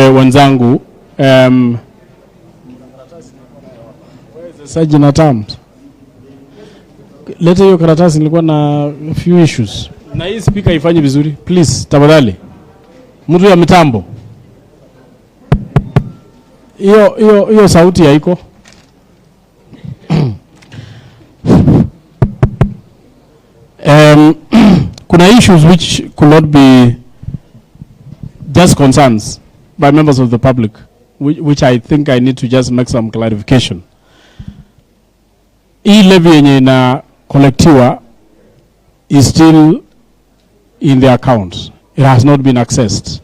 Wenzangu, Sajina terms. Leta hiyo karatasi, nilikuwa na few issues. Na hii speaker ifanye vizuri. Please, tafadhali. Mtu ya mitambo. Hiyo sauti haiko. Kuna issues which could not be just concerns by members of the public, which I think I need to just make some clarification. Hii levy yenye ina collectiwa is still in the account. It has not been accessed.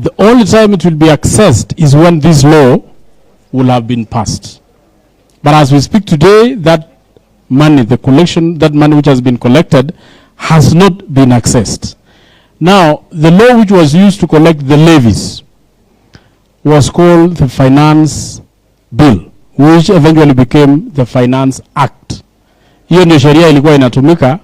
The only time it will be accessed is when this law will have been passed. But as we speak today, that money, the collection, that money which has been collected has not been accessed. Now, the law which was used to collect the levies was called the Finance Bill, which eventually became the Finance Act. Hiyo ndio sheria ilikuwa inatumika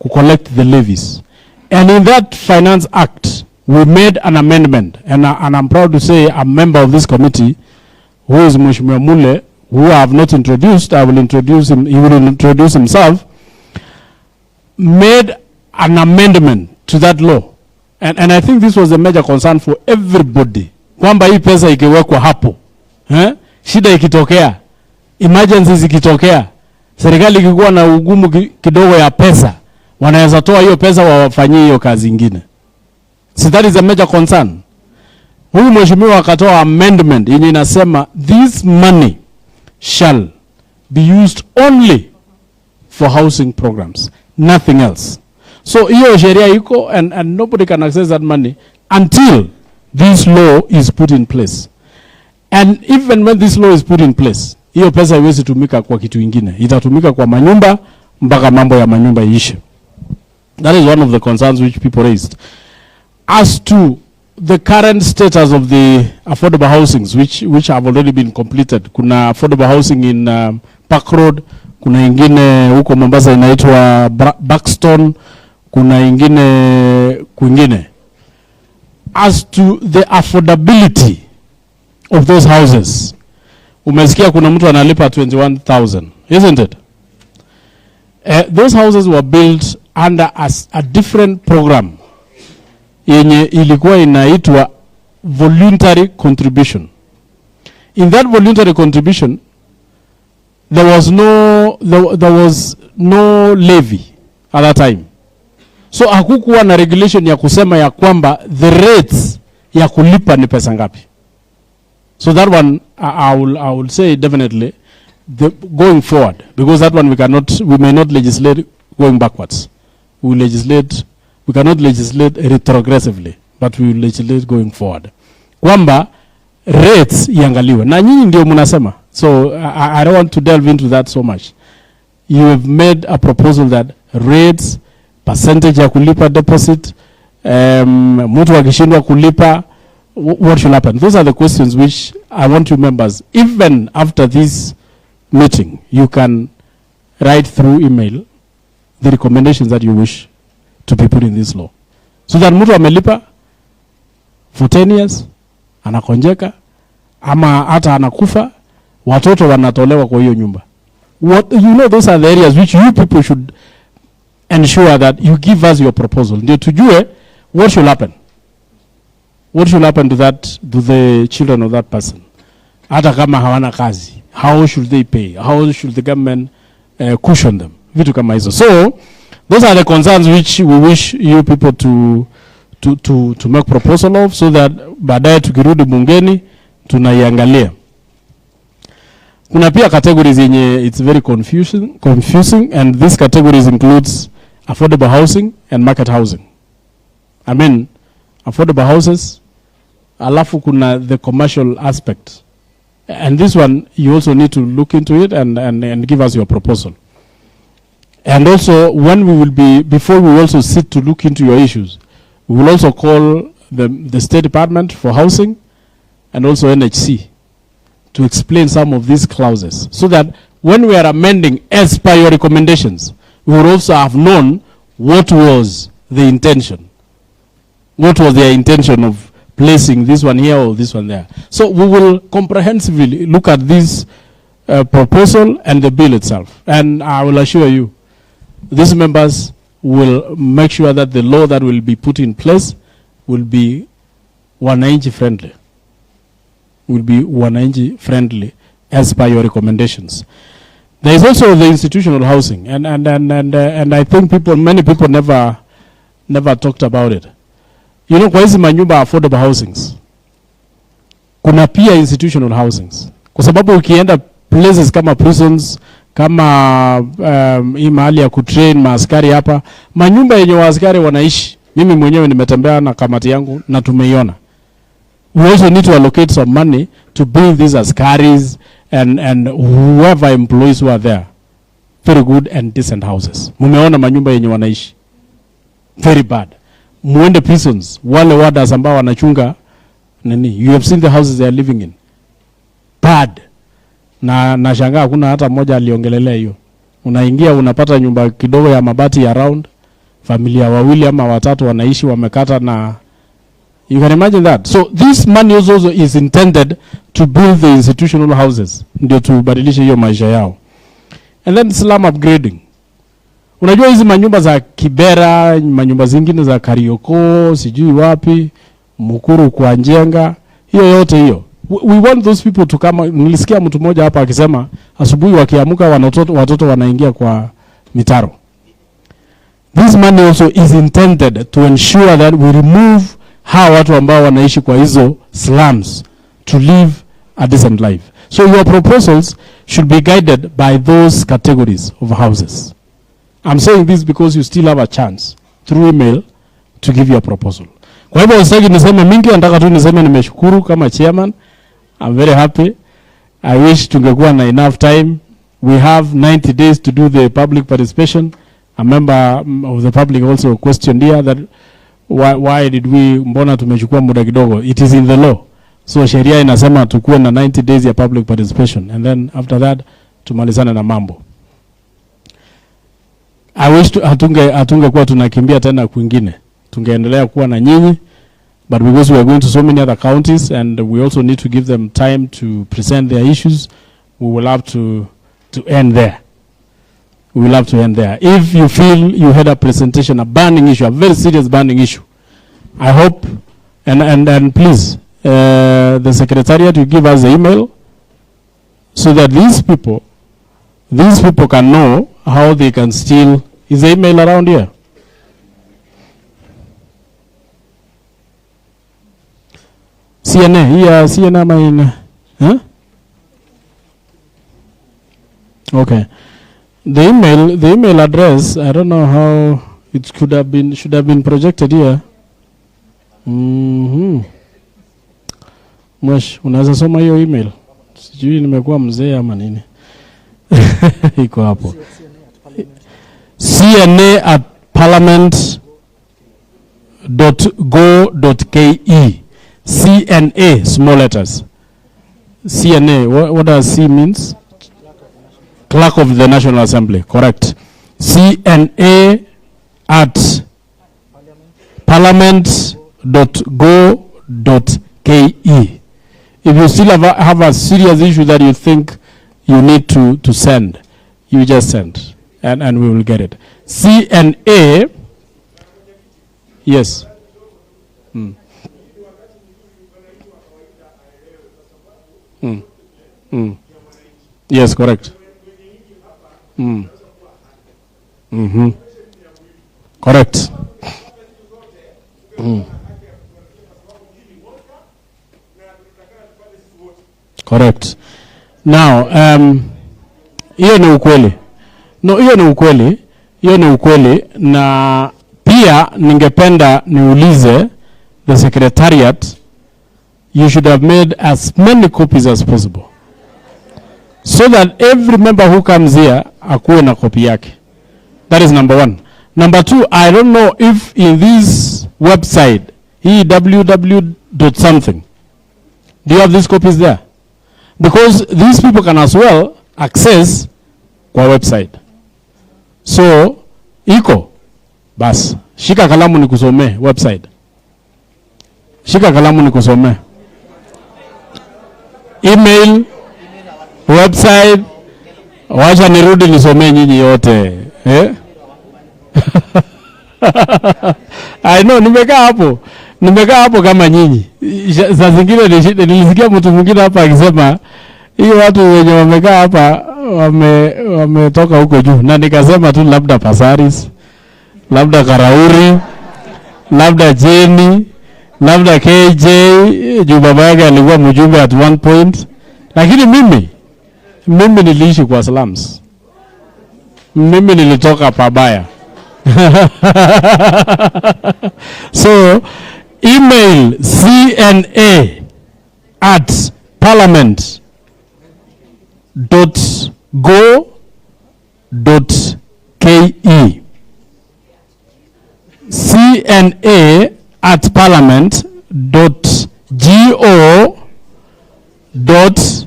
to collect the levies. And in that Finance Act, we made an amendment, and I'm proud to say a member of this committee, who is Mheshimiwa Mule, who I have not introduced, I will introduce him, he will introduce himself, made an amendment to that law. And I think this was a major concern for everybody. Kwamba hii pesa ikiwekwa hapo, shida ikitokea, emergencies ikitokea, serikali ikikuwa na ugumu kidogo ya pesa, wanaweza toa hiyo pesa wawafanyie hiyo kazi ingine. So that is a major concern. Huyu mheshimiwa akatoa amendment yenye inasema this money shall be used only for housing programs, nothing else. So hiyo sheria iko, and nobody can access that money until this law is put in place. And even when this law is put in place, hiyo pesa haiwezi tumika kwa kitu ingine. Itatumika kwa manyumba mpaka mambo ya manyumba iishe. That is one of the concerns which people raised. As to the current status of the affordable housings which have already been completed, kuna affordable housing in Park Road, kuna ingine huko Mombasa inaitwa Buxton, kuna ingine kwingine. As to the affordability of those houses, umesikia kuna mtu analipa 21,000, isn't it? Those houses were built under a different program yenye ilikuwa inaitwa voluntary contribution. In that voluntary contribution, there was no levy at that time. So hakukuwa na regulation ya kusema ya kwamba the rates ya kulipa ni pesa ngapi. So that one I will say definitely going forward, because that one we may not legislate going backwards. We cannot legislate retrogressively, but we will legislate going forward. Kwamba rates iangaliwe. Na nyinyi ndio mnasema. So I don't want to delve into that so much. You have made a proposal that rates, percentage ya kulipa deposit, mtu akishindwa kulipa, what should happen? Those are the questions which I want you members, even after this meeting, you can write through email the recommendations that you wish to be put in this law. So that mtu amelipa for 10 years, anakonjeka, ama hata anakufa, watoto wanatolewa kwa hiyo nyumba. Those are the areas which you people should ensure that you give us your proposal. Ndio tujue what should happen. What should happen to the children of that person? Hata kama hawana kazi, how should they pay? How should the government cushion them? Vitu kama hizo. So those are the concerns which we wish you people to make proposal of, so that baadaye tukirudi bungeni tunaiangalia. Kuna pia categories yenye it's very confusing, and these categories includes affordable housing and market housing. I mean, affordable houses, alafu kuna the commercial aspect. And this one, you also need to look into it and give us your proposal. And also, before we also sit to look into your issues, we will also call the State Department for Housing and also NHC to explain some of these clauses, so that when we are amending as per your recommendations, we will also have known what was the intention. What was their intention of placing this one here or this one there. So we will comprehensively look at this proposal and the bill itself. And I will assure you, these members will make sure that the law that will be put in place will be wananchi friendly. Will be wananchi friendly as per your recommendations. There is also the institutional housing, and I think many people never talked about it. You know, kwa hizi manyumba affordable housings, kuna pia institutional housings. Kwa sababu ukienda places kama prisons, kama hii mahali ya kutrain maaskari hapa, manyumba yenye waaskari wanaishi, mimi mwenyewe nimetembea na kamati yangu na tumeiona. We also need to allocate some money to build these askaris and whoever employees who are there. Very good and decent houses. Mumeona manyumba yenye wanaishi. Very bad. Muende prisons, wale warders ambao wanachunga nini. You have seen the houses they are living in. Bad. Na shangaa kuna hata mmoja aliongelelea hiyo. Unaingia unapata nyumba kidogo ya mabati ya round, familia wawili ama watatu wanaishi wamekata na you can imagine that. So this money also is intended to build the institutional houses ndio tubadilishe hiyo maisha yao. And then slum upgrading. Unajua hizi manyumba za Kibera, manyumba zingine za Karioko, sijui wapi, Mukuru kwa Njenga, hiyo yote hiyo. We want those people to come. Nilisikia mtu mmoja hapa akisema asubuhi wakiamuka watoto wanaingia kwa mitaro. This money also is intended to ensure that we remove hawa watu ambao wanaishi kwa hizo slums to live a decent life. So your proposals should be guided by those categories of houses. I'm saying this because you still have a chance through email to give your proposal. Kwa hivyo usitaki niseme mingi, nataka tu niseme nimeshukuru kama chairman. I'm very happy. I wish tungekuwa na enough time. We have 90 days to do the public participation. A member of the public also questioned here that why did we mbona tumechukua muda kidogo. It is in the law. So sheria inasema tukue na 90 days ya public participation and then after that tumalizane na mambo. I wish hatungekuwa tunakimbia tena kwingine. Tungeendelea kuwa na nyinyi, but because we are going to so many other counties and we also need to give them time to present their issues, we will have to end there. We will have to end there. If you feel you had a presentation, a burning issue, a very serious burning issue, I hope, and please, the secretariat will give us the email so that these people can know how they can still. Is the email around here? CNA, yeah, CNA mine. Huh? Okay. The email address, I don't know how it should have been projected here. Mwesh, unaweza soma hiyo email? Sijui nimekuwa mzee ama nini. Iko hapo. cna@parliament.go.ke. CNA, small letters. CNA, what does C means? Clerk of the National Assembly, correct. cna@parliament.go.ke. If you still have a serious issue that you think you need to send, you just send, and we will get it. CNA, yes. Yes, correct. Correct. Correct. Now, hiyo ni ukweli. No, hiyo ni ukweli. Hiyo ni ukweli. Na pia ningependa niulize the secretariat, you should have made as many copies as possible, so that every member who comes here akuwe na copy yake. That is number one. Number two, I don't know if in this website, www.something, do you have these copies there? Because these people can as well access kwa website. So, iko, bas, shika kalamu nikusomee website. Shika kalamu nikusomee. Email, website, wacha nirudi nisomee nyinyi yote. I know, nimekaa hapo kama nyinyi. Saa zingine nilisikia mtu mwingine hapa akisema hii watu wenye wamekaa hapa wametoka huko juu, na nikasema tu labda Pasaris, labda Karauri, labda Jeni, labda KJ, juu baba yake alikuwa mjumbe at one point. Lakini mimi niliishi kwa slums. Mimi nilitoka pabaya. So email cna@parliament.go.ke,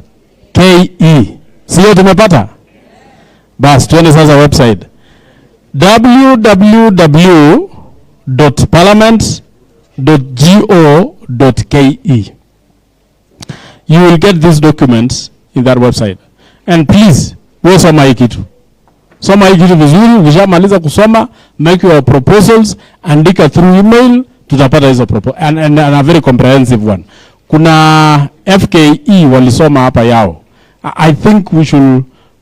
cna@parliament.go.ke. Sio tumepata? Bas, tuende sasa website www.parliament.go.ke. You will get these documents in that website. And please, wewe soma hii kitu. Soma hii kitu vizuri, ukishamaliza kusoma, make your proposals, andika through email, tutapata hizo proposals. And a very comprehensive one. Kuna FKE walisoma hapa yao. I think we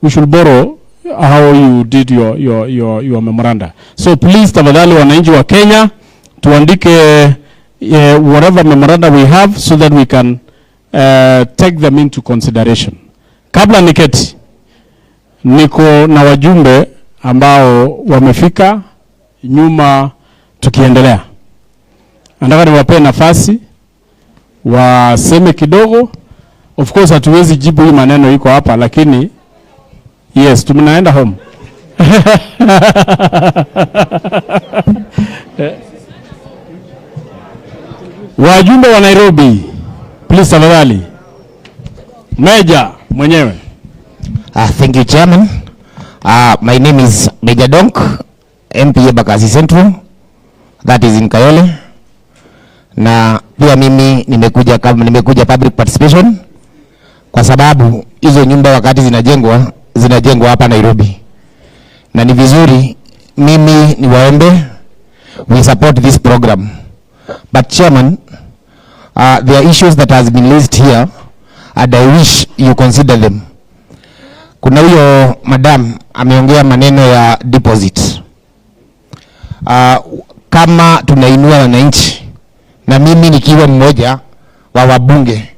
should borrow how you did your memoranda. So please, tafadhali wananchi wa Kenya, tuandike whatever memoranda we have so that we can take them into consideration. Kabla niketi, niko na wajumbe ambao wamefika nyuma tukiendelea. Nataka niwape nafasi waseme kidogo. Of course hatuwezi jibu hii maneno iko hapa, lakini yes, tumenaenda home. Wajumbe wa Nairobi, please tafadhali. Meja mwenyewe. Thank you, Chairman. My name is Meja Donk, MPA Bakasi Central, that is in Kayole. Na pia mimi nimekuja public participation kwa sababu hizo nyumba wakati zinajengwa hapa Nairobi. Na ni vizuri mimi niwaombe we support this program. But Chairman, there are issues that has been listed here and I wish you consider them. Kuna huyo madam ameongea maneno ya deposit. Kama tunainua wananchi, na mimi nikiwa mmoja wa wabunge,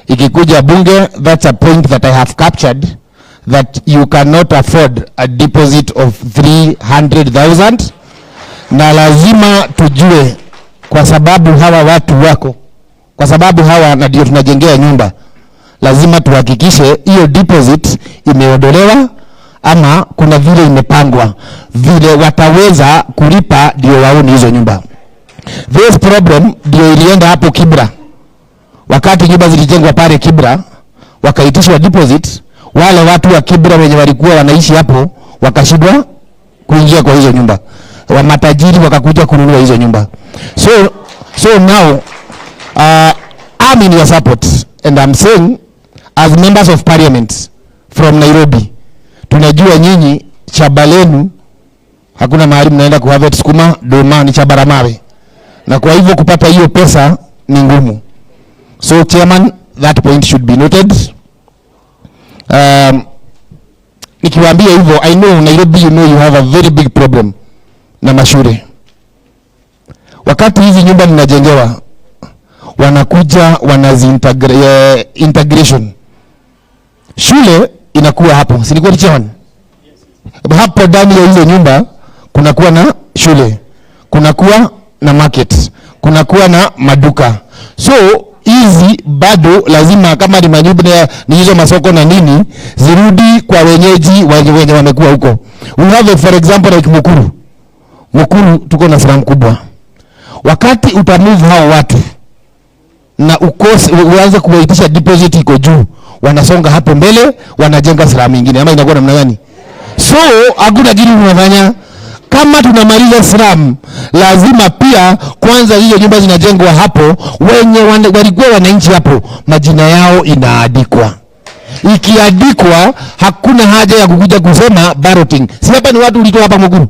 ikikuja bunge, that's a point that I have captured, that you cannot afford a deposit of 300,000. Na lazima tujue, kwa sababu hawa watu wako, kwa sababu hawa ndio tunajengea nyumba, lazima tuhakikishe hiyo deposit imeondolewa ama kuna vile imepangwa, vile wataweza kulipa ndio waone hizo nyumba. This problem ndio ilienda hapo Kibra. Wakati nyumba zilijengwa pale Kibra, wakaitishwa deposit, wale watu wa Kibra wenye walikuwa wanaishi hapo wakashindwa kuingia kwa hizo nyumba. Wa matajiri wakakuja kununua hizo nyumba. So now I'm in your support, and I'm saying as members of parliament from Nairobi, tunajua nyinyi shamba lenu hakuna mahali mnaenda kuharvest sukuma, doma ni chabara mawe. Na kwa hivyo kupata hiyo pesa ni ngumu. So Chairman, that point should be noted. Nikiwaambia hivyo, I know Nairobi, you know you have a very big problem na mashule. Wakati hizi nyumba mnajengewa, wanakuja integration. Shule inakuwa hapo. Si ni kweli Chairman? Hapo ndani ya hizo nyumba kunakuwa na shule, kunakuwa na market, kunakuwa na maduka. So hizi bado lazima kama ni manyumba ni hizo masoko na nini zirudi kwa wenyeji wenye wamekuwa huko. We have for example like Mukuru tuko na slum kubwa. Wakati utamove hao watu na uanze kuwaitisha deposit iko juu, wanasonga hapo mbele, wanajenga slum nyingine, ama inakuwa namna gani? So hakuna kitu tunafanya. Kama tunamaliza slum, lazima pia kwanza hiyo nyumba zinajengwa hapo, wenye walikuwa wananchi hapo, majina yao inaandikwa. Ikiandikwa, hakuna haja ya kukuja kusema balloting. Si hapa ni watu ulitoa hapa Muguru.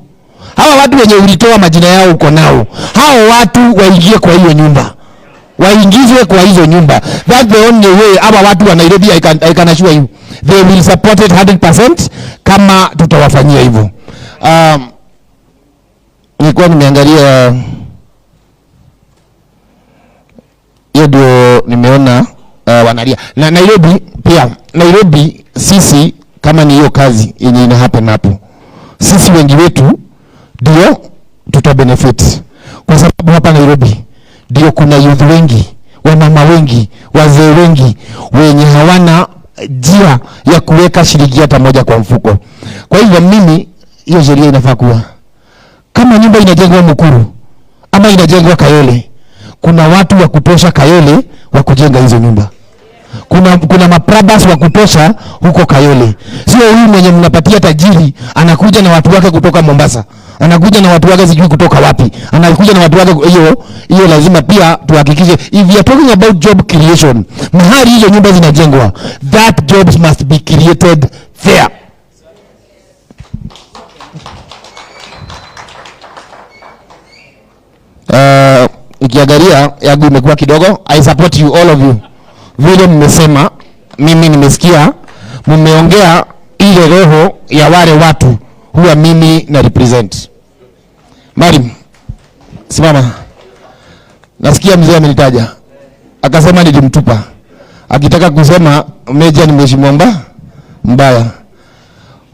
Hawa watu wenye ulitoa majina yao uko nao. Hao watu waingie kwa hiyo nyumba. Waingizwe kwa hizo nyumba. That's the only way. Hawa watu wa Nairobi, I can assure you, they will support it 100% kama tutawafanyia hivyo. Nilikuwa nimeangalia hiyo, ndio nimeona wanalia na Nairobi pia. Nairobi sisi kama ni hiyo kazi yenye ina happen hapo, sisi wengi wetu ndio tuta benefit, kwa sababu hapa Nairobi ndio kuna youth wengi, wamama wengi, wazee wengi wenye hawana njia ya kuweka shilingi hata moja kwa mfuko. Kwa hivyo mimi, hiyo sheria inafaa kuwa kama nyumba inajengwa Mukuru ama inajengwa Kayole, kuna watu wa kutosha Kayole wa kujenga hizo nyumba. Kuna maprabas wa kutosha huko Kayole. Sio huyu mwenye mnapatia tajiri anakuja na watu wake kutoka Mombasa, anakuja na watu wake sijui kutoka wapi, anakuja na watu wake. Hiyo lazima pia tuhakikishe, if you are talking about job creation, mahali hizo nyumba zinajengwa, that jobs must be created there. Ikiangalia yangu imekuwa kidogo. I support you, all of you. Vile mmesema, mimi nimesikia mmeongea ile roho ya wale watu huwa mimi na represent. Marim, simama. Nasikia mzee amenitaja, akasema nilimtupa, akitaka kusema meja ni mheshimiwa mbaya.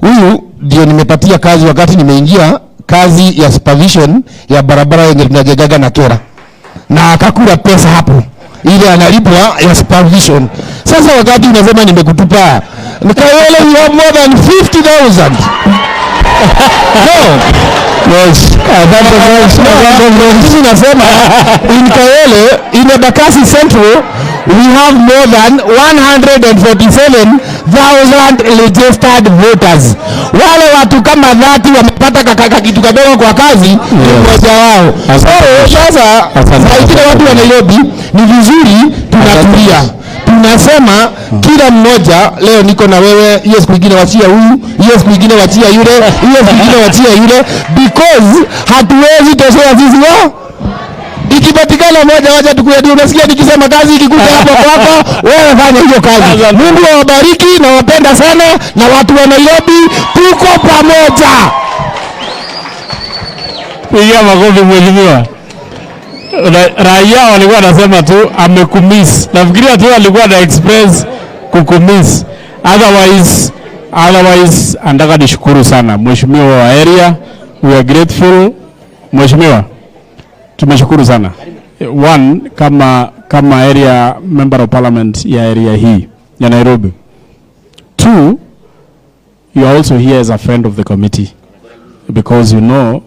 Huyu ndio nimepatia kazi wakati nimeingia, kazi ya supervision ya barabara yenye tunajenga na Kera, na akakula pesa hapo ile analipwa ya supervision. Sasa wakati unasema nimekutupa, Kayole you have more than 50,000. No. Yes. Sisi nasema in Kayole, in Bakasi Central, we have more than 147,000 registered voters. Wale watu kama 30 wamepata kitu kadogo kwa kazi, ni mmoja wao. Sasa zaidi watu wa Nairobi ni vizuri tunatulia. Tunasema kila mmoja, leo niko na wewe, hiyo siku nyingine wachia huyu, hiyo siku nyingine wachia yule, hiyo siku nyingine wachia yule, because hatuwezi toshea sisi wao. Ikipatikana moja wacha tukuyadia. Unasikia nikisema kazi ikikuja hapo kwako, wewe fanya hiyo kazi. Mungu awabariki, na wapenda sana, na watu wa Nairobi tuko pamoja. Pigia makofi mheshimiwa. Raia walikuwa wanasema tu amekumiss. Nafikiria tu alikuwa na express kukumiss. Otherwise andaka nishukuru sana mheshimiwa wa area. We are grateful mheshimiwa. Tumeshukuru sana. One, kama area member of parliament ya area hii ya Nairobi. Two, you are also here as a friend of the committee, because you know,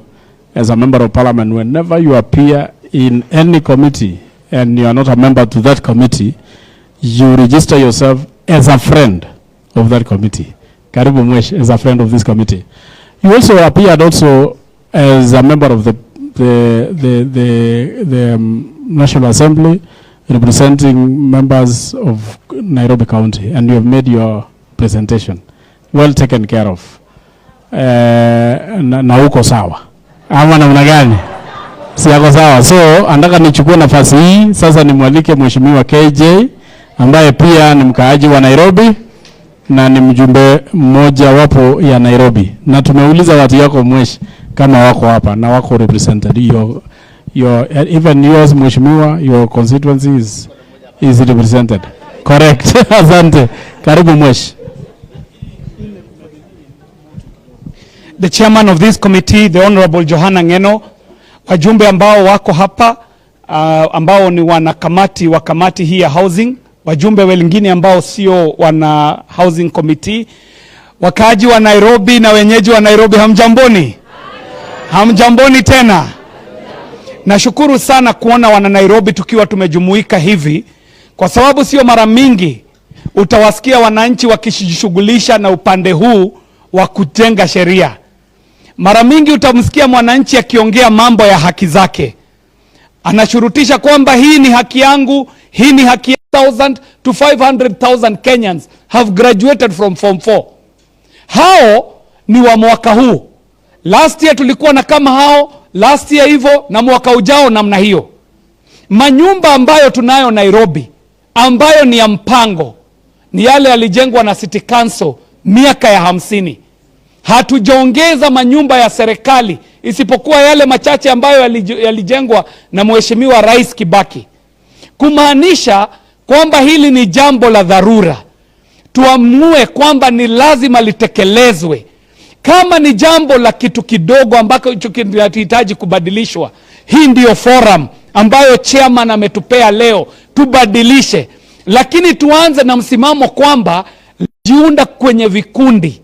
as a member of parliament, whenever you appear in any committee and you are not a member to that committee, you register yourself as a friend of that committee. Karibu mwesh, as a friend of this committee. You also appeared also as a member of the National Assembly, representing members of Nairobi County, and you have made your presentation well taken care of. Na uko sawa ama namna gani? Si yako sawa. So andaka nichukue nafasi hii sasa nimwalike mheshimiwa KJ ambaye pia ni mkaaji wa Nairobi na ni mjumbe mmoja wapo ya Nairobi, na tumeuliza watu yako mwesh kama wako hapa na wako represented. Your even yours mheshimiwa, your constituency is represented. Correct. Asante. Karibu mwesh. The chairman of this committee, the Honorable Johanna Ngeno, wajumbe ambao wako hapa, ambao ni wanakamati wa kamati hii ya housing, wajumbe wengine ambao sio wana housing committee, wakaaji wa Nairobi na wenyeji wa Nairobi, hamjamboni? Hamjamboni tena. Nashukuru sana kuona wana Nairobi tukiwa tumejumuika hivi, kwa sababu sio mara mingi utawasikia wananchi wakishughulisha na upande huu wa kujenga sheria. Mara mingi utamsikia mwananchi akiongea mambo ya haki zake. Anashurutisha kwamba hii ni haki yangu, hii ni haki ya 1,000 to 500,000 Kenyans have graduated from Form 4. Hao ni wa mwaka huu. Last year tulikuwa na kama hao, last year hivyo, na mwaka ujao namna hiyo. Manyumba ambayo tunayo Nairobi, ambayo ni ya mpango, ni yale yalijengwa na City Council miaka ya 50. Hatujaongeza manyumba ya serikali isipokuwa yale machache ambayo yalijengwa na Mheshimiwa Rais Kibaki. Kumaanisha kwamba hili ni jambo la dharura. Tuamue kwamba ni lazima litekelezwe. Kama ni jambo la kitu kidogo ambako kinahitaji kubadilishwa, hii ndiyo forum ambayo chairman ametupea leo tubadilishe. Lakini tuanze na msimamo kwamba jiunda kwenye vikundi,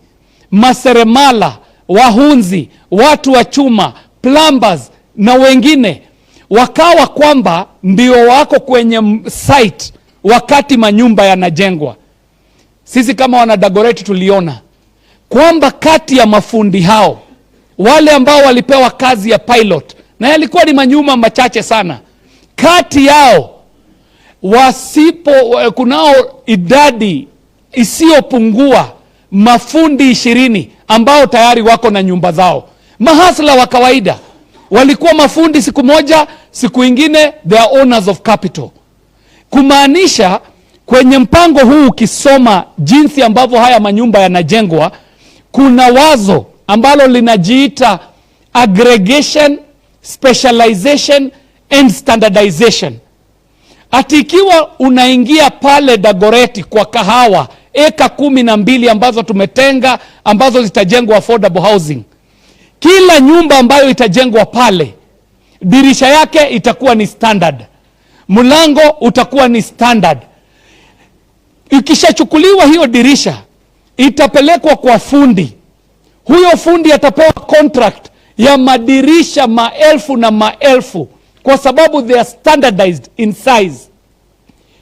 maseremala, wahunzi, watu wa chuma, plumbers na wengine, wakawa kwamba ndio wako kwenye site wakati manyumba yanajengwa. Sisi kama wana Dagoretti tuliona kwamba kati ya mafundi hao, wale ambao walipewa kazi ya pilot, na yalikuwa ni manyumba machache sana, kati yao kunao idadi isiyopungua mafundi 20 ambao tayari wako na nyumba zao. Mahasla wa kawaida walikuwa mafundi siku moja, siku ingine they are owners of capital. Kumaanisha kwenye mpango huu ukisoma jinsi ambavyo haya manyumba yanajengwa, kuna wazo ambalo linajiita aggregation, specialization and standardization. Ati ikiwa unaingia pale Dagoretti kwa kahawa eka 12 ambazo tumetenga ambazo zitajengwa affordable housing, kila nyumba ambayo itajengwa pale, dirisha yake itakuwa ni standard, mlango utakuwa ni standard. Ikishachukuliwa hiyo dirisha, itapelekwa kwa fundi. Huyo fundi atapewa contract ya madirisha maelfu na maelfu, kwa sababu they are standardized in size.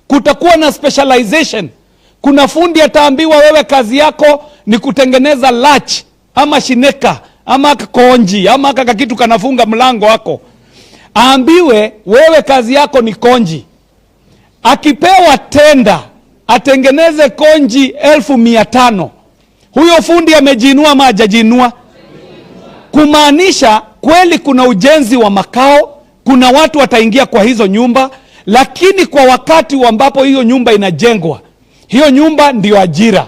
Kutakuwa na specialization. Kuna fundi ataambiwa wewe kazi yako ni kutengeneza latch ama shineka ama konji ama kitu kanafunga mlango wako. Aambiwe wewe kazi yako ni konji. Akipewa tenda atengeneze konji 1,500. Huyo fundi amejinua ama hajajinua? Kumaanisha kweli kuna ujenzi wa makao, kuna watu wataingia kwa hizo nyumba, lakini kwa wakati ambapo hiyo nyumba inajengwa, hiyo nyumba ndio ajira.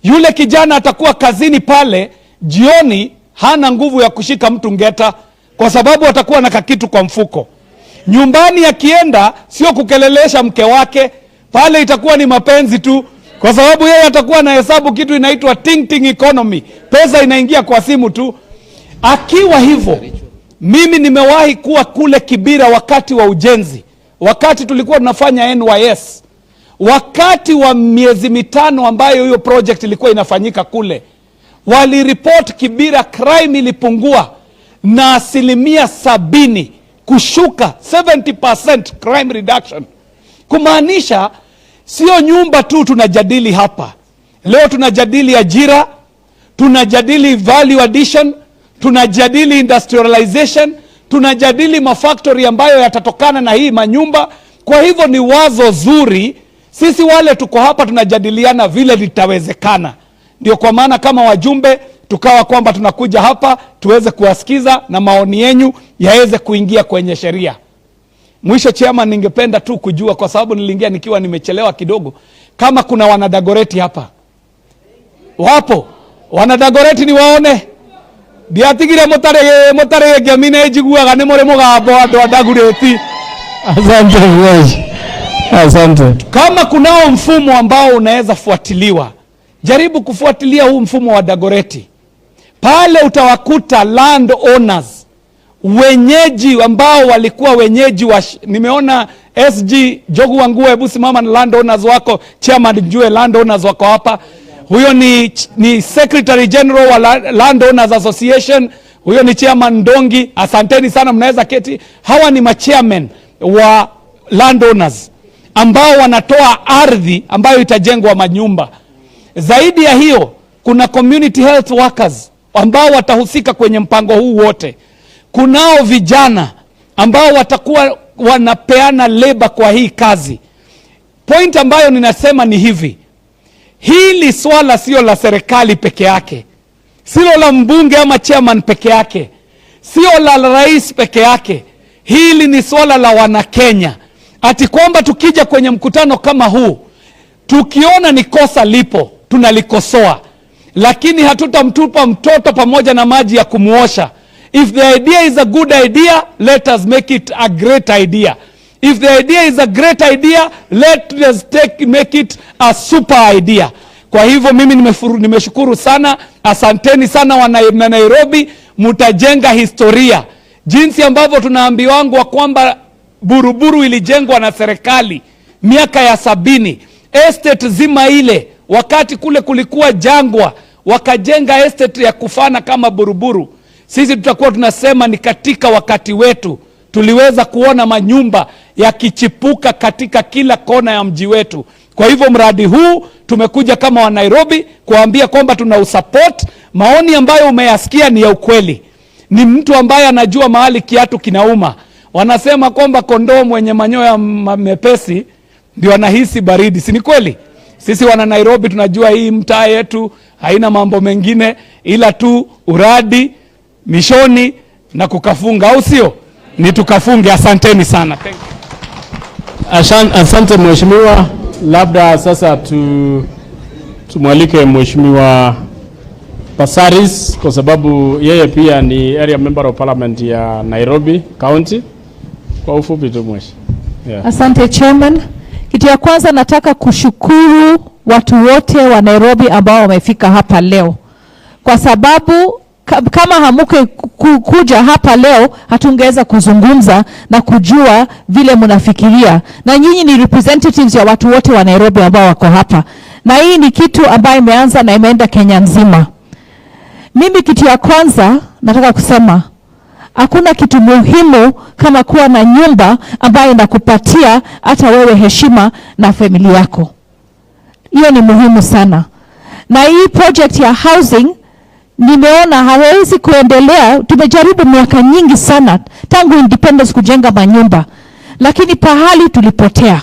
Yule kijana atakuwa kazini pale, jioni hana nguvu ya kushika mtu ngeta, kwa sababu atakuwa na kakitu kwa mfuko. Nyumbani akienda sio kukelelesha mke wake, pale itakuwa ni mapenzi tu, kwa sababu yeye atakuwa na hesabu kitu inaitwa ting ting economy. Pesa inaingia kwa simu tu. Akiwa hivyo, mimi nimewahi kuwa kule Kibira wakati wa ujenzi, wakati tulikuwa tunafanya NYS, wakati wa miezi 5 ambayo hiyo project ilikuwa inafanyika kule, waliripoti Kibira crime ilipungua na 70% kushuka, 70% crime reduction. Kumaanisha sio nyumba tu tunajadili hapa. Leo tunajadili ajira, tunajadili value addition, tunajadili industrialization, tunajadili mafactory ambayo yatatokana na hii manyumba. Kwa hivyo ni wazo zuri. Sisi wale tuko hapa tunajadiliana vile litawezekana. Ndio kwa maana kama wajumbe tukawa kwamba tunakuja hapa tuweze kuwasikiza na maoni yenu yaweze kuingia kwenye sheria. Mwisho chairman, ningependa tu kujua, kwa sababu niliingia nikiwa nimechelewa kidogo, kama kuna wana Dagoretti hapa. Wapo wana Dagoretti? Ni waone diatigire motare gemine jiguaga ne more mogabo ando Dagoretti. Asante wewe. Asante. Kama kunao mfumo ambao unaweza fuatiliwa, jaribu kufuatilia huu mfumo wa Dagoretti. Pale utawakuta land owners, wenyeji ambao walikuwa wenyeji wa, nimeona SG Jogu Wangue, hebu simama na land owners wako, chairman njue land owners wako hapa. Huyo ni Secretary General wa Land Owners Association, huyo ni Chairman Ndongi. Asanteni sana, mnaweza keti. Hawa ni machairman wa land owners ambao wanatoa ardhi ambayo itajengwa manyumba. Zaidi ya hiyo, kuna community health workers ambao watahusika kwenye mpango huu wote. Kunao vijana ambao watakuwa wanapeana labor kwa hii kazi. Point ambayo ninasema ni hivi: hili swala sio la serikali peke yake, sio la mbunge ama chairman peke yake, sio la rais peke yake. Hili ni swala la Wanakenya. Ati kwamba tukija kwenye mkutano kama huu, tukiona ni kosa lipo, tunalikosoa, lakini hatutamtupa mtoto pamoja na maji ya kumuosha. If the idea is a good idea, let us make it a great idea. If the idea is a great idea, let us make it a super idea. Kwa hivyo mimi nimeshukuru sana, asanteni sana wana Nairobi, mutajenga historia. Jinsi ambavyo tunaambiwa kwamba Buruburu ilijengwa na serikali miaka ya 70. Estate zima ile, wakati kule kulikuwa jangwa, wakajenga estate ya kufana kama Buruburu. Sisi tutakuwa tunasema ni katika wakati wetu tuliweza kuona manyumba yakichipuka katika kila kona ya mji wetu. Kwa hivyo mradi huu tumekuja kama wa Nairobi kuambia kwamba tuna usupport. Maoni ambayo umeyasikia ni ya ukweli. Ni mtu ambaye anajua mahali kiatu kinauma. Wanasema kwamba kondoo mwenye manyoya mepesi ndio anahisi baridi. Si ni kweli? Sisi wana Nairobi tunajua hii mtaa yetu haina mambo mengine ila tu uradi, mishoni na kukafunga, au sio? Ni tukafunge. Asanteni sana. Thank you. Asante mheshimiwa. Labda sasa tumwalike mheshimiwa Pasaris kwa sababu yeye pia ni area member of parliament ya Nairobi County. Kwa ufupi tu mheshimiwa. Yeah. Asante chairman. Kitu ya kwanza nataka kushukuru watu wote wa Nairobi ambao wamefika hapa leo. Kwa sababu kama hamuke kuja hapa leo, hatungeweza kuzungumza na kujua vile mnafikiria. Na nyinyi ni representatives ya watu wote wa Nairobi ambao wako hapa. Na hii ni kitu ambayo imeanza na imeenda Kenya nzima. Mimi kitu ya kwanza nataka kusema, hakuna kitu muhimu kama kuwa na nyumba ambayo inakupatia hata wewe heshima na familia yako. Hiyo ni muhimu sana. Na hii project ya housing nimeona hawezi kuendelea. Tumejaribu miaka nyingi sana tangu independence kujenga manyumba, lakini pahali tulipotea.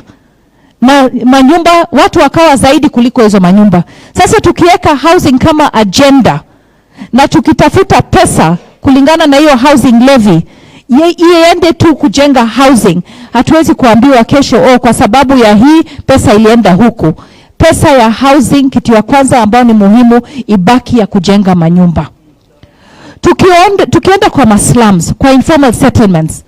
Na manyumba watu wakawa zaidi kuliko hizo manyumba. Sasa tukiweka housing kama agenda na tukitafuta pesa kulingana na hiyo housing levy, iende tu kujenga housing, hatuwezi kuambiwa kesho kwa sababu ya hii pesa ilienda huku. Pesa ya housing, kitu ya kwanza ambao ni muhimu, ibaki ya kujenga manyumba. Tukienda kwa slums, kwa informal settlements,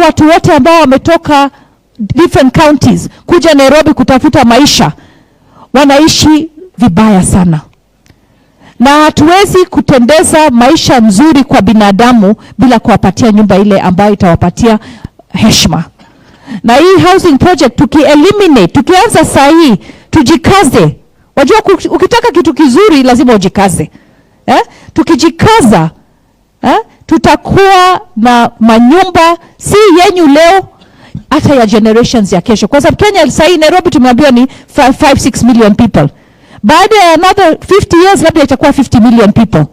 watu wote ambao wametoka different counties kuja Nairobi kutafuta maisha, wanaishi vibaya sana. Na hatuwezi kutendeza maisha nzuri kwa binadamu bila kuwapatia nyumba ile ambayo itawapatia heshima. Na hii housing project tukianza saa hii, tujikaze. Wajua ukitaka kitu kizuri lazima ujikaze. Tukijikaza, tutakuwa na manyumba si yenyu leo, hata ya generations ya kesho. Kwa sababu Kenya saa hii Nairobi tumeambiwa ni 5-6 million people. Baada ya another 50 years labda itakuwa 50 million people.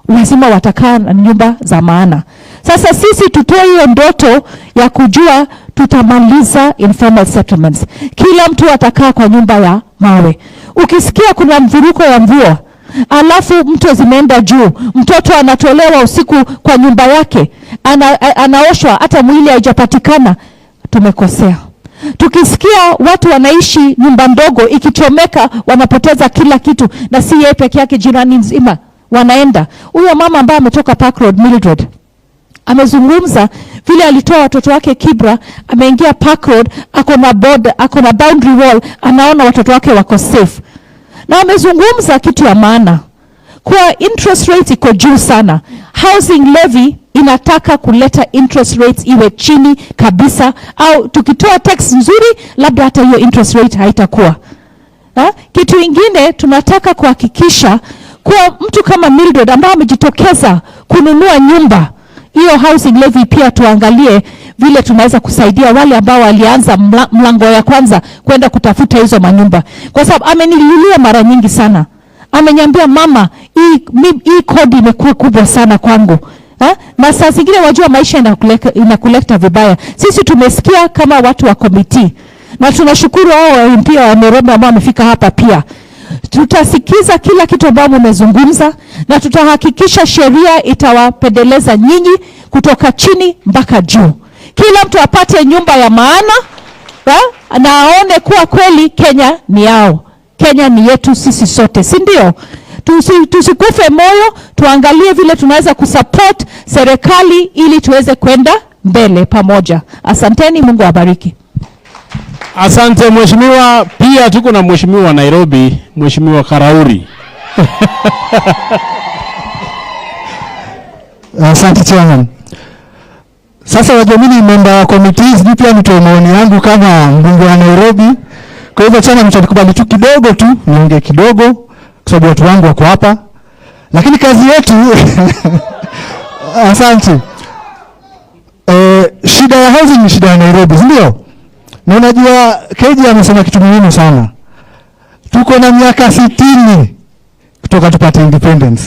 Lazima watakaa na nyumba za maana. Sasa sisi tutoe hiyo ndoto ya kujua tutamaliza informal settlements. Kila mtu atakaa kwa nyumba ya mawe. Ukisikia kuna mvuruko wa mvua, alafu mto zimeenda juu, mtoto anatolewa usiku kwa nyumba yake, anaoshwa hata mwili haijapatikana, tumekosea. Tukisikia watu wanaishi nyumba ndogo ikichomeka, wanapoteza kila kitu, na si yeye peke yake, jirani nzima wanaenda. Huyo mama ambaye ametoka Park Road, Mildred, amezungumza vile alitoa watoto wake Kibra, ameingia Park Road, ako na boundary wall, anaona watoto wake wako safe. Na amezungumza kitu ya maana. Kwa interest rates iko juu sana. Housing levy inataka kuleta interest rates iwe chini kabisa, au tukitoa tax nzuri labda hata hiyo interest rate haitakuwa. Kitu ingine tunataka kuhakikisha kwa mtu kama Mildred ambaye amejitokeza kununua nyumba, hiyo housing levy pia tuangalie vile tunaweza kusaidia wale ambao walianza mlango ya kwanza kwenda kutafuta hizo manyumba. Kwa sababu amenililia mara nyingi sana. Ameniambia mama, hii kodi imekuwa kubwa sana kwangu. Na saa zingine wajua maisha inakuleta vibaya. Sisi tumesikia kama watu wa komiti, na tunashukuru hao MP wa Nairobi ambao wamefika hapa pia. Tutasikiza kila kitu ambao mmezungumza, na tutahakikisha sheria itawapendeleza nyinyi kutoka chini mpaka juu. Kila mtu apate nyumba ya maana, na aone kuwa kweli Kenya ni yao. Kenya ni yetu sisi sote, si ndio? Tusikufe moyo, tuangalie vile tunaweza kusupport serikali ili tuweze kwenda mbele pamoja. Asanteni, Mungu awabariki. Asante mheshimiwa. Pia tuko na mheshimiwa wa Nairobi, mheshimiwa Karauri. Asante chairman. Sasa wajua mimi ni member wa committees, pia nitoe maoni yangu kama mbunge wa Nairobi. Kwa hivyo chairman, mtakubali tu kidogo tu niongee kidogo kwa sababu watu wangu wako hapa. Lakini kazi yetu asante. Shida ya housing ni shida ya Nairobi, ndio? Na unajua KJ amesema kitu muhimu sana. Tuko na miaka 60 kutoka tupate independence.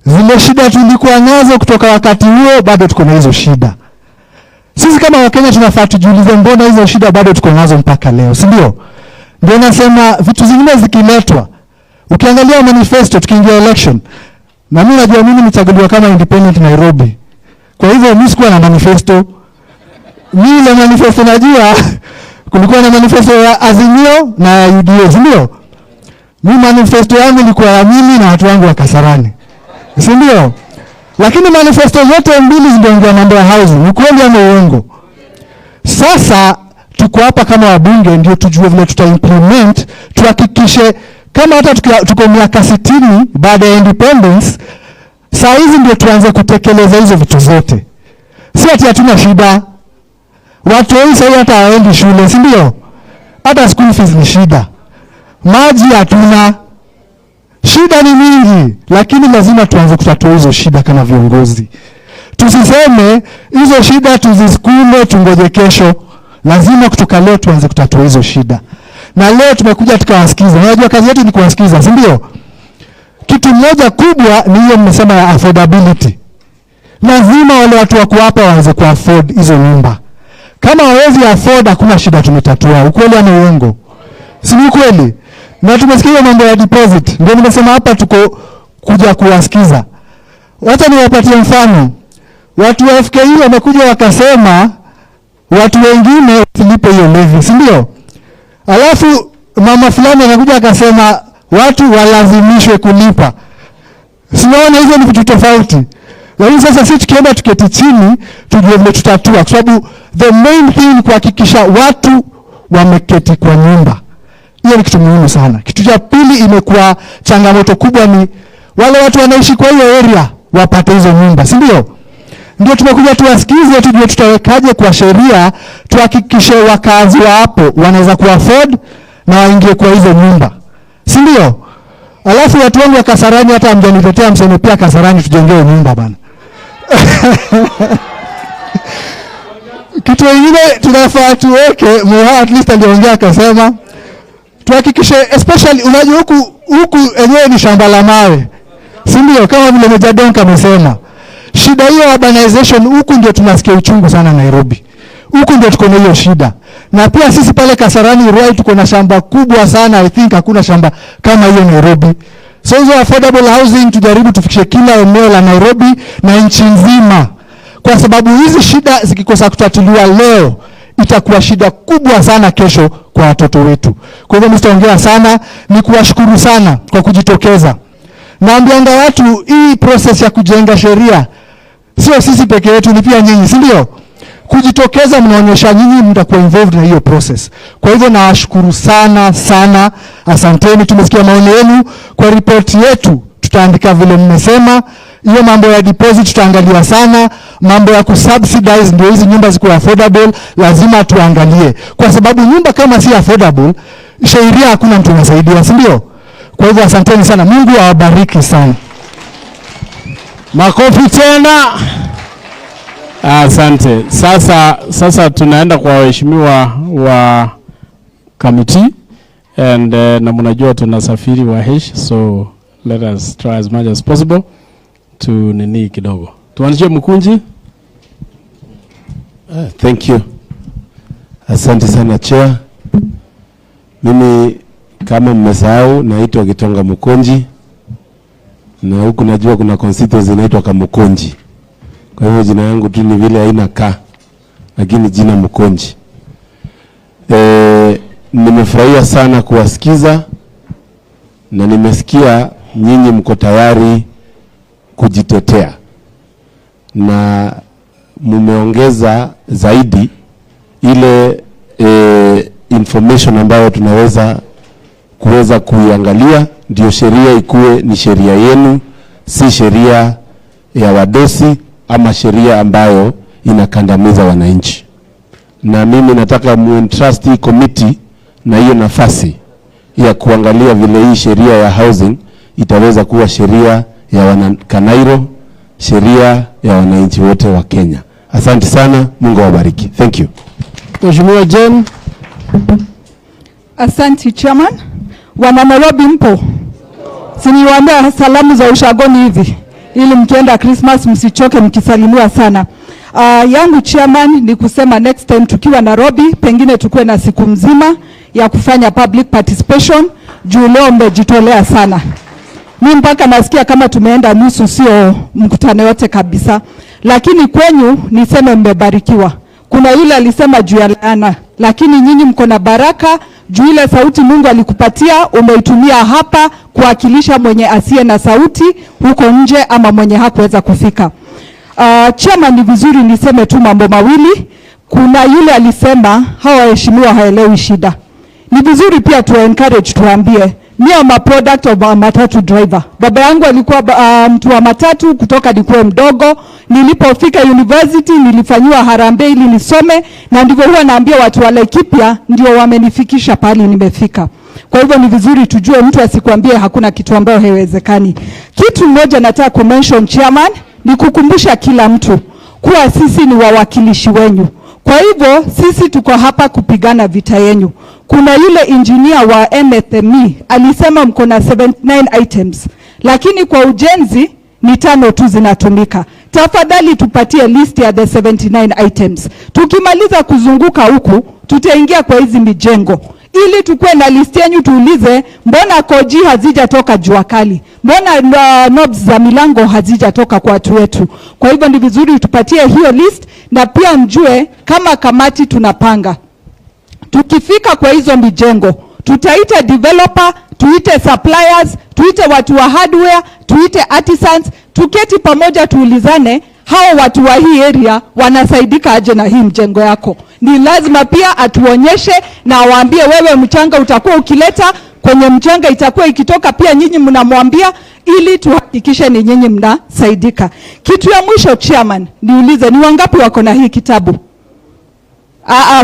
Zile shida tulikuwa nazo kutoka wakati huo bado tuko na hizo shida. Sisi kama Wakenya tunafaa tujiulize mbona hizo shida bado tuko nazo mpaka leo, si ndio? Ndio nasema vitu zingine zikiletwa, ukiangalia manifesto tukiingia election, na mimi najua mimi nichaguliwa kama independent Nairobi. Kwa hivyo mimi sikuwa na manifesto. Mimi ile manifesto najua kulikuwa na manifesto ya Azimio na UDA, si ndio? Mimi manifesto yangu ilikuwa ya mimi na watu wangu wa Kasarani, si ndio? Lakini manifesto zote mbili zinaongea mambo ya housing, ukweli ama uongo? Sasa tuko hapa kama wabunge ndio tujue vile tutaimplement, tuhakikishe kama hata tuko miaka 60 baada ya independence, saa hizi ndio tuanze kutekeleza hizo vitu zote. Si ati hatuna shida. Watu wengi sasa hata hawaendi shule, si ndio? Hata school fees ni shida. Maji hatuna. Shida ni mingi, lakini lazima tuanze kutatua hizo shida kama viongozi. Tusiseme hizo shida tuzisukume tungoje kesho. Lazima kutoka leo tuanze kutatua hizo shida. Na leo tumekuja tukawasikiza. Unajua kazi yetu ni kuwasikiza, si ndio? Kitu moja kubwa ni hiyo mmesema ya affordability. Lazima wale watu wako hapa waanze kuafford hizo nyumba. Kama hawezi afford hakuna shida tumetatua. Ukweli ama uongo? Si ukweli? Na tumesikia mambo ya deposit. Ndio nimesema hapa tuko kuja kuwasikiza. Wacha niwapatie mfano. Watu wa FKU wamekuja wakasema watu wengine wasilipe hiyo levy, si ndio? Alafu mama fulani anakuja akasema watu walazimishwe kulipa. Sinaona hizo ni vitu tofauti. Lakini sasa sisi tukienda tuketi chini tujue vile tutatua, kwa sababu the main thing ni kuhakikisha watu wameketi kwa nyumba. Hiyo ni kitu muhimu sana. Kitu cha pili imekuwa changamoto kubwa ni wale watu wanaishi kwa hiyo area wapate hizo nyumba, si ndio? Ndio tumekuja tuwasikize tujue tutawekaje kwa sheria tuhakikishe wakazi wa hapo wanaweza kuafford na waingie kwa hizo nyumba, si ndio? Alafu watu wangu wa Kasarani hata mjaniletea mseme pia Kasarani tujengee nyumba bana. Kitu kingine tunafaa tuweke, Moha at least aliongea akasema tuhakikishe, especially unajua huku enyewe ni shamba la mawe, si ndio? Kama vile Meja Donka amesema, shida hiyo urbanization huku ndio tunasikia uchungu sana Nairobi. Huku ndio tuko na hiyo shida. Na pia sisi pale Kasarani Ruai tuko na shamba kubwa sana. I think hakuna shamba kama hiyo Nairobi. So hizo affordable housing tujaribu tufikishe kila eneo la Nairobi na nchi nzima. Kwa sababu hizi shida zikikosa kutatuliwa leo itakuwa shida kubwa sana kesho kwa watoto wetu. Kwa hivyo mtaongea sana, ni kuwashukuru sana kwa kujitokeza. Naambianga watu hii process ya kujenga sheria sio sisi peke yetu, ni pia nyinyi, si ndio? Kujitokeza mnaonyesha nyinyi mtakuwa involved na hiyo process. Kwa hivyo nawashukuru sana sana. Asanteni, tumesikia maoni yenu. Kwa report yetu tutaandika vile mmesema. Hiyo mambo ya deposit tutaangalia sana. Mambo ya kusubsidize ndio hizi nyumba zikuwe affordable lazima tuangalie. Kwa sababu nyumba kama si affordable, sheria hakuna mtu anasaidia, si ndio? Kwa hivyo asanteni sana. Mungu awabariki sana. Makofi tena. Asante. Sasa tunaenda kwa waheshimiwa wa committee and na mnajua tunasafiri wa Hesh, so let us try as much as possible to nini kidogo. Tuanzie Mkunji. Thank you. Asante sana chair. Mimi kama mmesahau naitwa Gitonga Mukonji. Na huku najua kuna constituency inaitwa Kamukonji. Kwa hivyo jina yangu tu ni vile haina ka, lakini jina Mukonji. Nimefurahia sana kuwasikiza na nimesikia nyinyi mko tayari kujitetea. Na mumeongeza zaidi ile information ambayo tunaweza kuiangalia, ndio sheria ikuwe ni sheria yenu, si sheria ya wadosi ama sheria ambayo inakandamiza wananchi. Na mimi nataka muentrust hii committee na hiyo nafasi ya kuangalia vile hii sheria ya housing itaweza kuwa sheria ya Wanakanairo, sheria ya wananchi wote wa Kenya. Asante sana, Mungu awabariki. Thank you. Mheshimiwa Jen. Asante Chairman. Wana Nairobi mpo? Siniwaambia salamu za ushagoni hivi ili mkienda Christmas msichoke mkisalimiwa sana. Yangu Chairman ni kusema next time tukiwa Nairobi pengine tukue na siku mzima ya kufanya public participation. Juu leo mmejitolea sana. Mimi mpaka nasikia kama tumeenda nusu, sio mkutano yote kabisa. Lakini kwenyu niseme mmebarikiwa. Kuna yule alisema juu ya laana, lakini nyinyi mko na baraka juu ile sauti Mungu alikupatia umeitumia hapa kuwakilisha mwenye asiye na sauti huko nje ama mwenye hakuweza kufika. Chama ni vizuri niseme tu mambo mawili. Kuna yule alisema hawa waheshimiwa haelewi shida. Ni vizuri pia tu encourage, tuambie me am a product of a matatu driver. Baba yangu alikuwa mtu wa matatu kutoka nikuwe mdogo. Nilipofika university nilifanywa harambee ili nisome, na ndivyo huwa naambia watu wa Laikipia ndio wamenifikisha pale nimefika. Kwa hivyo ni vizuri tujue, mtu asikwambie hakuna kitu ambayo haiwezekani. Kitu moja nataka kumention Chairman, ni kukumbusha kila mtu kuwa sisi ni wawakilishi wenyu. Kwa hivyo sisi tuko hapa kupigana vita yenu. Kuna yule engineer wa MSME alisema mko na 79 items, lakini kwa ujenzi ni 5 tu zinatumika. Tafadhali tupatie list ya the 79 items. Tukimaliza kuzunguka huku tutaingia kwa hizi mijengo ili tukue na list yenu, tuulize mbona koji hazijatoka jua kali, mbona knobs za milango hazijatoka kwa watu wetu. Kwa hivyo ni vizuri tupatie hiyo list, na pia mjue kama kamati tunapanga. Tukifika kwa hizo mijengo tutaita developer, tuite suppliers, tuite watu wa hardware, tuite artisans, tuketi pamoja tuulizane hao watu wa hii area wanasaidika aje na hii mjengo yako. Ni lazima pia atuonyeshe na waambie, wewe mchanga utakuwa ukileta kwenye mchanga itakuwa ikitoka pia nyinyi mnamwambia, ili tuhakikishe ni nyinyi mnasaidika. Kitu ya mwisho Chairman, niulize ni wangapi wako na hii kitabu?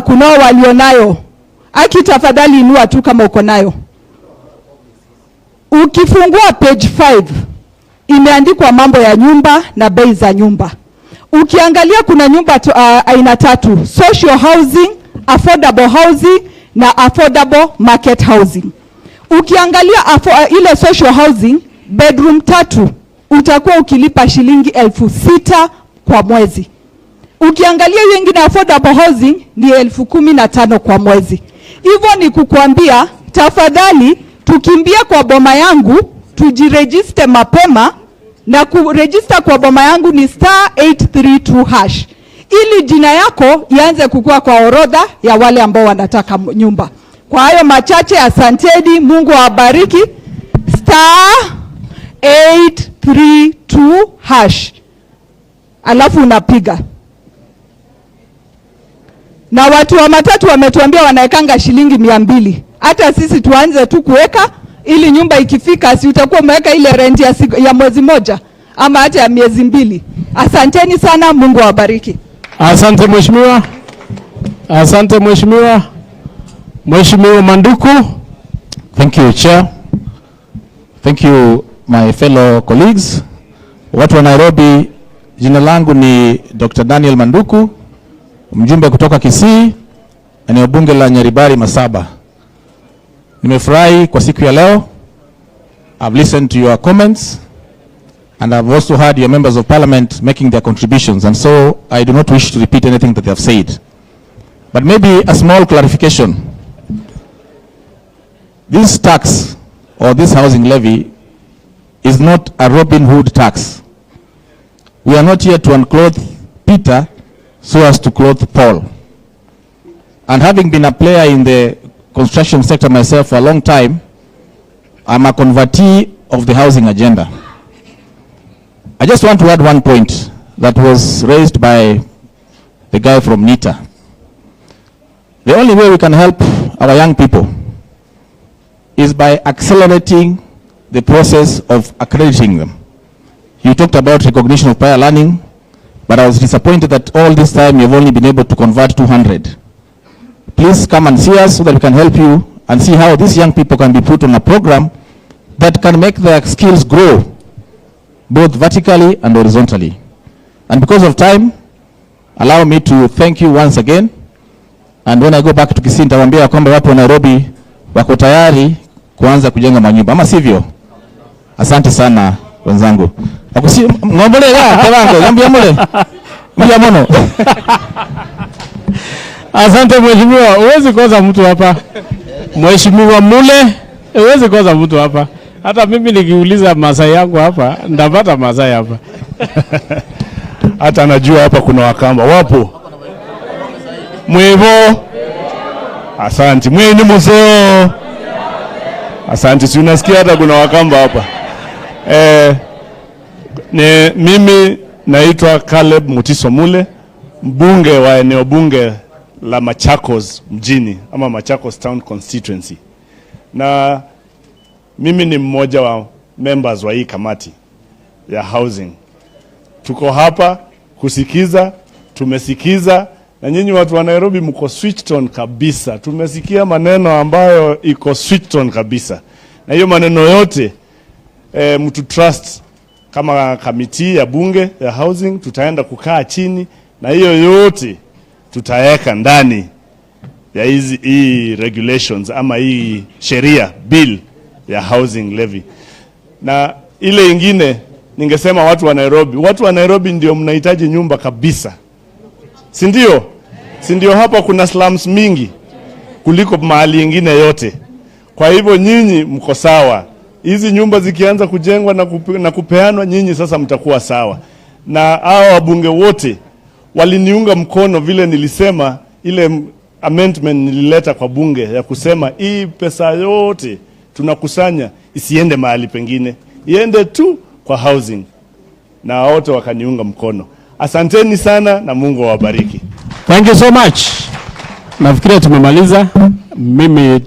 Kuna walionayo. Tafadhali inua tu kama uko nayo. Ukifungua page 5 imeandikwa mambo ya nyumba na bei za nyumba. Ukiangalia kuna nyumba aina 3: social housing, affordable housing na affordable market housing. Ukiangalia ile social housing, bedroom 3 utakuwa ukilipa shilingi 6,000 kwa mwezi. Ukiangalia hiyo nyingine affordable housing ni 15,000 kwa mwezi. Hivyo ni kukuambia tafadhali tukimbia kwa boma yangu tujiregister mapema, na kuregister kwa boma yangu ni *832# ili jina yako ianze kukua kwa orodha ya wale ambao wanataka nyumba. Kwa hayo machache, asanteni, Mungu awabariki. *832# alafu unapiga. Na watu wa matatu wametuambia wanaekanga shilingi 200. Hata sisi tuanze tu kuweka ili nyumba ikifika, si utakuwa umeweka ile rent ya mwezi moja ama hata ya miezi 2. Asanteni sana, Mungu awabariki. Asante mheshimiwa. Asante mheshimiwa. Mheshimiwa Manduku. Thank you, Chair. Thank you, my fellow colleagues. Watu wa Nairobi, jina langu ni Dr. Daniel Manduku, mjumbe kutoka Kisii, eneo bunge la Nyaribari Masaba. Nimefurahi kwa siku ya leo. I've listened to your comments, and I've also heard your members of parliament making their contributions, and so I do not wish to repeat anything that they have said. But maybe a small clarification. This tax, or this housing levy, is not a Robin Hood tax. We are not here to unclothe Peter so as to clothe Paul. And having been a player in the construction sector myself for a long time, I'm a convertee of the housing agenda. I just want to add one point that was raised by the guy from NITA. The only way we can help our young people is by accelerating the process of accrediting them. You talked about recognition of prior learning, but I was disappointed that all this time you've only been able to convert 200. Please come and see us so that we can help you and see how these young people can be put on a program that can make their skills grow, both vertically and horizontally. And because of time, allow me to thank you once again. And when I go back to Kisii, nitawaambia kwamba wapo Nairobi wako tayari kuanza kujenga manyumba. Ama sivyo? Asante sana wenzangu. Akusi ngomole ya tewango, yambia mule. Mbia mono. Asante mheshimiwa, uwezi koza mtu hapa. Mheshimiwa Mule, uwezi koza mtu hapa. Hata mimi nikiuliza Masai yangu hapa, ndapata Masai hapa. Hata najua hapa kuna Wakamba. Wapo? Mwevo? Asante. Mwe ni mzeo. Asante. Si unasikia hata kuna Wakamba hapa. Mimi naitwa Caleb Mutiso Mule, mbunge wa eneo bunge la Machakos mjini ama Machakos Town Constituency. Na mimi ni mmoja wa members wa hii kamati ya housing. Tuko hapa kusikiza, tumesikiza, na nyinyi watu wa Nairobi mko switched on kabisa. Tumesikia maneno ambayo iko switched on kabisa. Na hiyo maneno yote mtu trust kama kamiti ya bunge ya housing tutaenda kukaa chini na hiyo yote tutaweka ndani ya hii regulations ama hii sheria bill ya housing levy. Na ile ingine ningesema watu wa Nairobi ndio mnahitaji nyumba kabisa. Si ndio? Si ndio hapa kuna slums mingi kuliko mahali ingine yote. Kwa hivyo nyinyi mko sawa. Hizi nyumba zikianza kujengwa na kupeanwa, nyinyi sasa mtakuwa sawa. Na hao wabunge wote waliniunga mkono vile nilisema ile amendment nilileta kwa bunge ya kusema hii pesa yote tunakusanya isiende mahali pengine, iende tu kwa housing. Na wote wakaniunga mkono. Asanteni sana na Mungu awabariki. Thank you so much. Nafikiri tumemaliza. Mimi